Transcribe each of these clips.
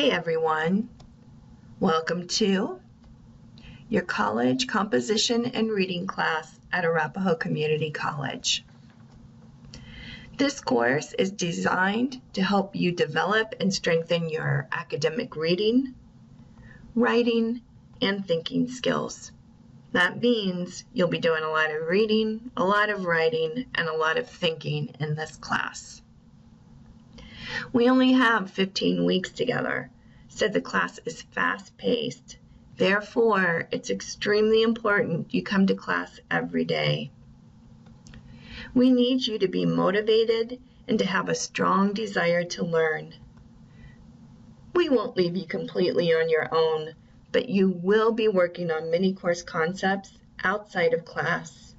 Hey everyone, welcome to your college composition and reading class at Arapahoe Community College. This course is designed to help you develop and strengthen your academic reading, writing, and thinking skills. That means you'll be doing a lot of reading, a lot of writing, and a lot of thinking in this class. We only have 15 weeks together, so the class is fast-paced. Therefore, it's extremely important you come to class every day. We need you to be motivated and to have a strong desire to learn. We won't leave you completely on your own, but you will be working on many course concepts outside of class.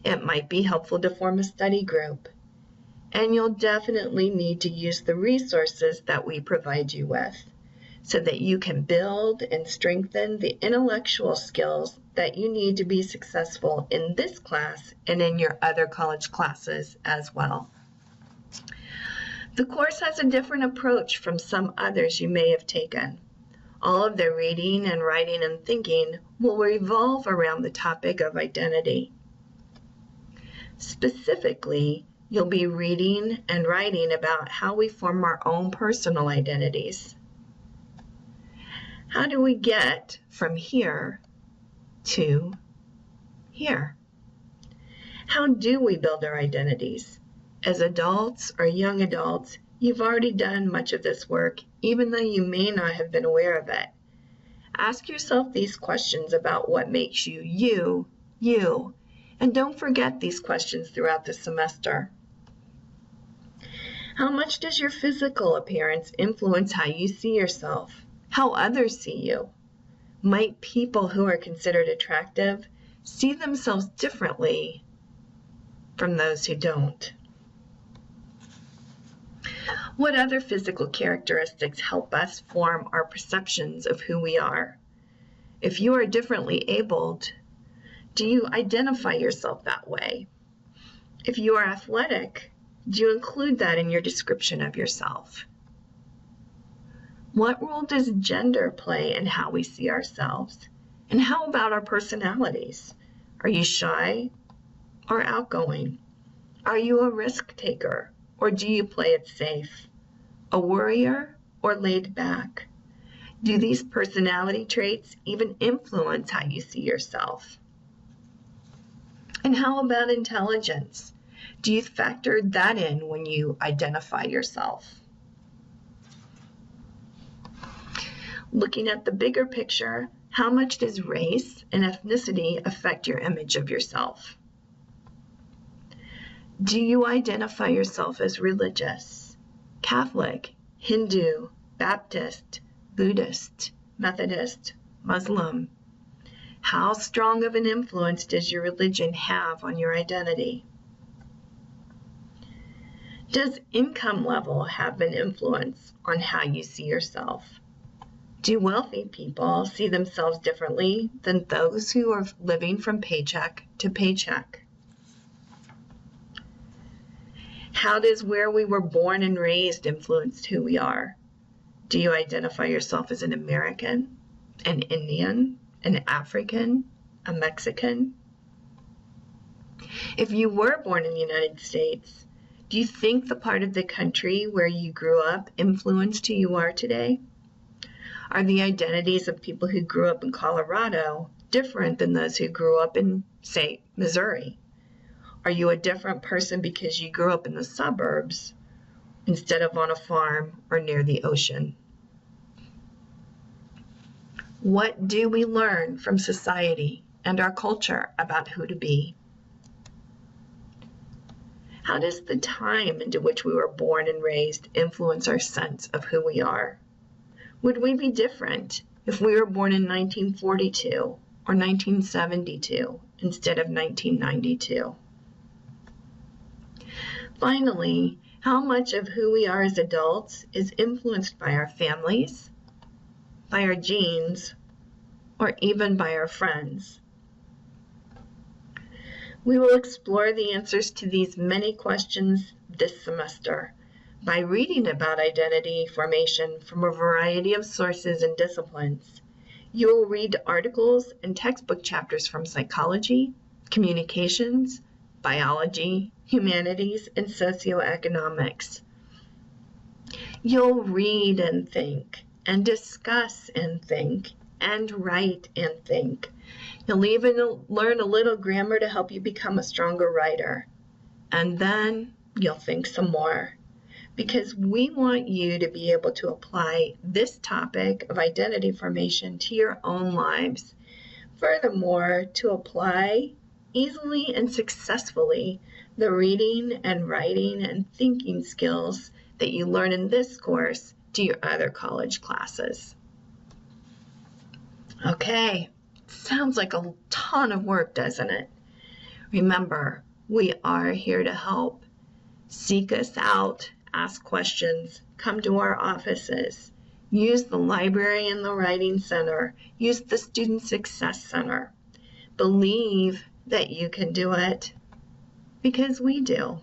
It might be helpful to form a study group, and you'll definitely need to use the resources that we provide you with so that you can build and strengthen the intellectual skills that you need to be successful in this class and in your other college classes as well. The course has a different approach from some others you may have taken. All of the reading and writing and thinking will revolve around the topic of identity. Specifically, you'll be reading and writing about how we form our own personal identities. How do we get from here to here? How do we build our identities? As adults or young adults, you've already done much of this work, even though you may not have been aware of it. Ask yourself these questions about what makes you you, and don't forget these questions throughout the semester. How much does your physical appearance influence how you see yourself, how others see you? Might people who are considered attractive see themselves differently from those who don't? What other physical characteristics help us form our perceptions of who we are? If you are differently abled, do you identify yourself that way? If you are athletic, do you include that in your description of yourself? What role does gender play in how we see ourselves? And how about our personalities? Are you shy or outgoing? Are you a risk taker or do you play it safe? A worrier or laid back? Do these personality traits even influence how you see yourself? And how about intelligence? Do you factor that in when you identify yourself? Looking at the bigger picture, how much does race and ethnicity affect your image of yourself? Do you identify yourself as religious, Catholic, Hindu, Baptist, Buddhist, Methodist, Muslim? How strong of an influence does your religion have on your identity? Does income level have an influence on how you see yourself? Do wealthy people see themselves differently than those who are living from paycheck to paycheck? How does where we were born and raised influence who we are? Do you identify yourself as an American, an Indian, an African, a Mexican? If you were born in the United States, do you think the part of the country where you grew up influenced who you are today? Are the identities of people who grew up in Colorado different than those who grew up in, say, Missouri? Are you a different person because you grew up in the suburbs instead of on a farm or near the ocean? What do we learn from society and our culture about who to be? How does the time into which we were born and raised influence our sense of who we are? Would we be different if we were born in 1942 or 1972 instead of 1992? Finally, how much of who we are as adults is influenced by our families, by our genes, or even by our friends? We will explore the answers to these many questions this semester, By reading about identity formation from a variety of sources and disciplines, you will read articles and textbook chapters from psychology, communications, biology, humanities, and socioeconomics. You'll read and think, and discuss and think, and write and think. You'll even learn a little grammar to help you become a stronger writer. And then you'll think some more, because we want you to be able to apply this topic of identity formation to your own lives. Furthermore, to apply easily and successfully the reading and writing and thinking skills that you learn in this course to your other college classes. Okay, sounds like a ton of work, doesn't it? Remember, we are here to help. Seek us out, ask questions, come to our offices. Use the library and the Writing Center. Use the Student Success Center. Believe that you can do it, because we do.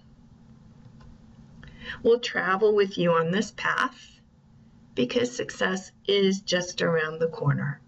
We'll travel with you on this path, because success is just around the corner.